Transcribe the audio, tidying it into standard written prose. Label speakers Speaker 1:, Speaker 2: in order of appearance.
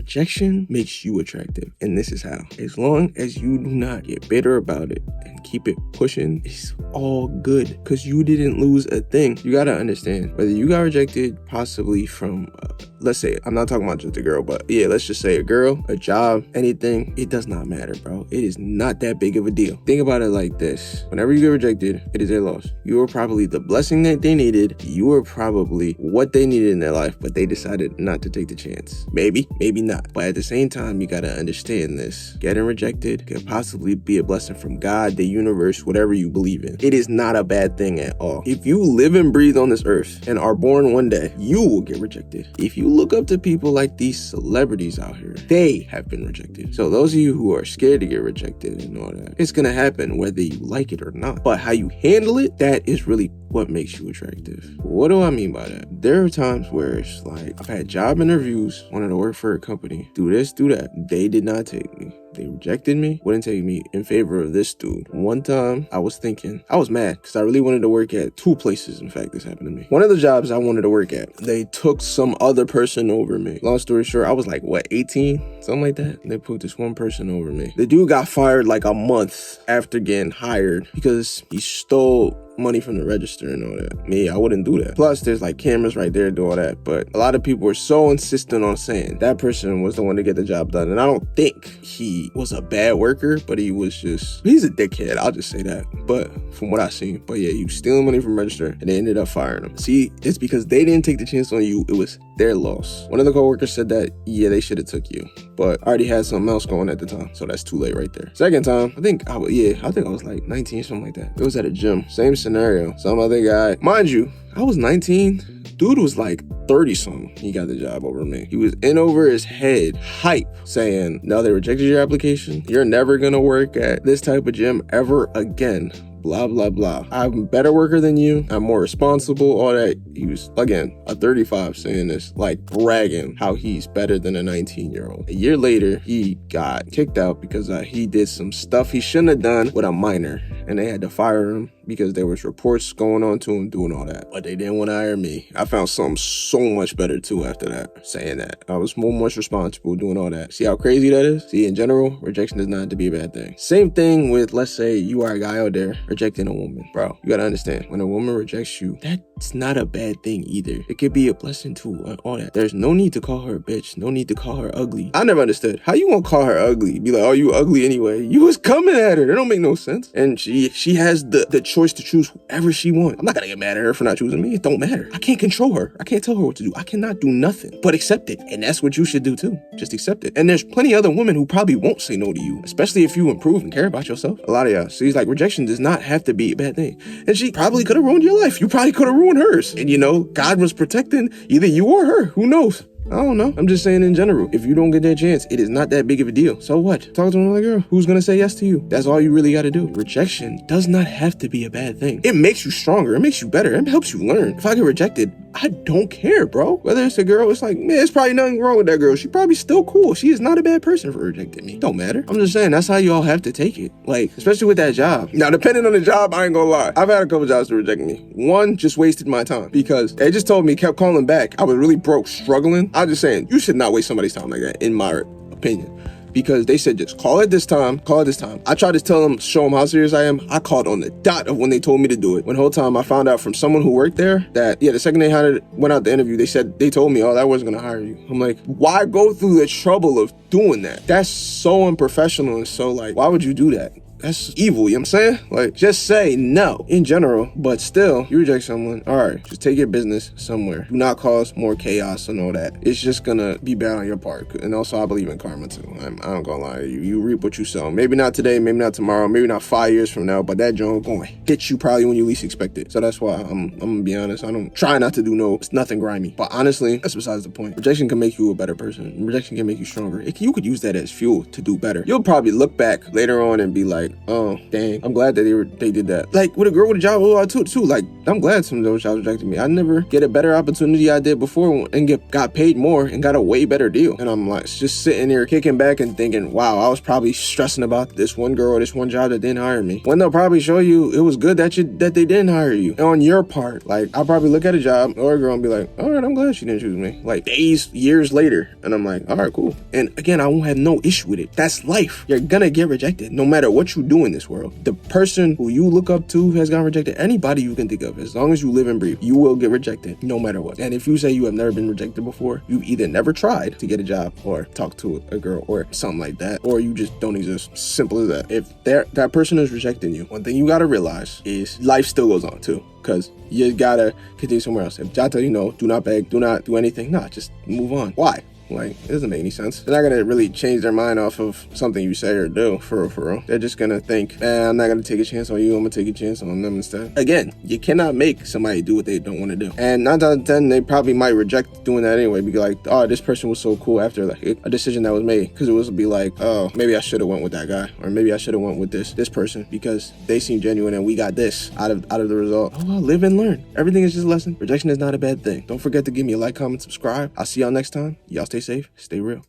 Speaker 1: Rejection makes you attractive, and this is how. As long as you do not get bitter about it and keep it pushing, it's all good because you didn't lose a thing. You gotta understand, whether you got rejected possibly from, let's say, I'm not talking about just a girl, but yeah, let's just say a girl, a job, anything, it does not matter, bro. It is not that big of a deal. Think about it like this. Whenever you get rejected, it is their loss. You were probably the blessing that they needed. You were probably what they needed in their life, but they decided not to take the chance. Maybe, maybe not. But at the same time, you gotta understand this. Getting rejected could possibly be a blessing from God, the universe, whatever you believe in. It is not a bad thing at all. If you live and breathe on this earth and are born one day, you will get rejected. If you look up to people like these celebrities out here, they have been rejected. So those of you who are scared to get rejected and all that, it's gonna happen whether you like it or not. But how you handle it, that is really what makes you attractive. What do I mean by that? There are times where it's like, I've had job interviews, wanted to work for a company, do this, do that. They did not take me. They rejected me, wouldn't take me in favor of this dude. One time, I was mad because I really wanted to work at 2 places. In fact, this happened to me. One of the jobs I wanted to work at, they took some other person over me. Long story short, I was like, 18? Something like that. And they put this one person over me. The dude got fired like a month after getting hired because he stole money from the register and all that. Me, I wouldn't do that. Plus, there's like cameras right there do all that. But a lot of people were so insistent on saying that person was the one to get the job done. And I don't think he was a bad worker, but he's a dickhead. I'll just say that. But from what I've seen, but yeah, he was stealing money from register and they ended up firing him. See, it's because they didn't take the chance on you. It was their loss. One of the coworkers said that, yeah, they should have took you, but I already had something else going at the time. So that's too late right there. Second time, I think I was like 19 or something like that. It was at a gym. Same scenario. Some other guy, mind you, I was 19. Dude was like 30 something. He got the job over me. He was in over his head, hype, saying, no, they rejected your application. You're never gonna work at this type of gym ever again. Blah, blah, blah. I'm a better worker than you. I'm more responsible, all that. He was, again, a 35 saying this, like bragging how he's better than a 19-year-old. A year later, he got kicked out because he did some stuff he shouldn't have done with a minor. And they had to fire him because there was reports going on to him doing all that. But they didn't want to hire me. I found something so much better too after that, saying that. I was much responsible doing all that. See how crazy that is? See, in general, rejection does not have to be a bad thing. Same thing with, let's say you are a guy out there rejecting a woman. Bro, you gotta understand, when a woman rejects you, that's not a bad thing either. It could be a blessing too, all that. There's no need to call her a bitch. No need to call her ugly. I never understood. How you gonna call her ugly? Be like, oh, you ugly anyway. You was coming at her. That don't make no sense. And she has the choice to choose whoever she wants. I'm not gonna get mad at her for not choosing me. It don't matter. I can't control her. I can't tell her what to do. I cannot do nothing but accept it. And that's what you should do too. Just accept it. And there's plenty of other women who probably won't say no to you, especially if you improve and care about yourself. A lot of y'all. So he's like, rejection does not have to be a bad thing. And she probably could have ruined your life. You probably could have ruined hers. And God was protecting either you or her. Who knows? I don't know. I'm just saying in general, if you don't get that chance, it is not that big of a deal. So what? Talk to another girl who's gonna say yes to you. That's all you really gotta do. Rejection does not have to be a bad thing. It makes you stronger. It makes you better. It helps you learn. If I get rejected, I don't care, bro. Whether it's a girl, it's like, man, there's probably nothing wrong with that girl. She probably still cool. She is not a bad person for rejecting me. Don't matter. I'm just saying, that's how you all have to take it. Like, especially with that job. Now, depending on the job, I ain't gonna lie. I've had a couple jobs to reject me. One just wasted my time because they just told me, kept calling back. I was really broke, struggling. I was just saying, you should not waste somebody's time like that, in my opinion. Because they said, just call it this time, call it this time. I tried to tell them, show them how serious I am. I called on the dot of when they told me to do it. When the whole time I found out from someone who worked there that, yeah, the second they went out the interview, they told me, oh, that wasn't gonna hire you. I'm like, why go through the trouble of doing that? That's so unprofessional and so like, why would you do that? That's evil, you know what I'm saying? Like, just say no in general, but still, you reject someone, all right, just take your business somewhere. Do not cause more chaos and all that. It's just gonna be bad on your part. And also, I believe in karma too. I'm not gonna lie to you. You reap what you sow. Maybe not today, maybe not tomorrow, maybe not 5 years from now, but that joint gonna hit you probably when you least expect it. So that's why I'm gonna be honest. I don't try not to do it's nothing grimy. But honestly, that's besides the point. Rejection can make you a better person. Rejection can make you stronger. You could use that as fuel to do better. You'll probably look back later on and be like, like, oh, dang, I'm glad that they did that. Like, with a girl with a job, too. Like, I'm glad some of those jobs rejected me. I never get a better opportunity I did before and got paid more and got a way better deal. And I'm like, just sitting there kicking back and thinking, wow, I was probably stressing about this one girl or this one job that didn't hire me. When they'll probably show you it was good that they didn't hire you. And on your part, like, I'll probably look at a job or a girl and be like, all right, I'm glad she didn't choose me. Like, days, years later. And I'm like, all right, cool. And again, I won't have no issue with it. That's life. You're gonna get rejected no matter what you do in this world. The person who you look up to has gotten rejected. Anybody you can think of, as long as you live and breathe, you will get rejected no matter what. And if you say you have never been rejected before, you've either never tried to get a job or talk to a girl or something like that, or you just don't exist. Simple as that. If that person is rejecting you, one thing you gotta realize is life still goes on too. Because you gotta continue somewhere else. If I tell you no, do not beg, do not do anything, nah, just move on. Why? Like, it doesn't make any sense. They're not gonna really change their mind off of something you say or do, for real. They're just gonna think, I'm not gonna take a chance on you, I'm gonna take a chance on them instead. Again, you cannot make somebody do what they don't want to do. And 9 out of 10, they probably might reject doing that anyway, because like, oh, this person was so cool after like a decision that was made. Because it was be like, oh, maybe I should have went with that guy, or maybe I should have went with this person because they seem genuine and we got this out of the result. Oh, well, live and learn. Everything is just a lesson. Rejection is not a bad thing. Don't forget to give me a like, comment, subscribe. I'll see y'all next time. Y'all stay safe, stay real.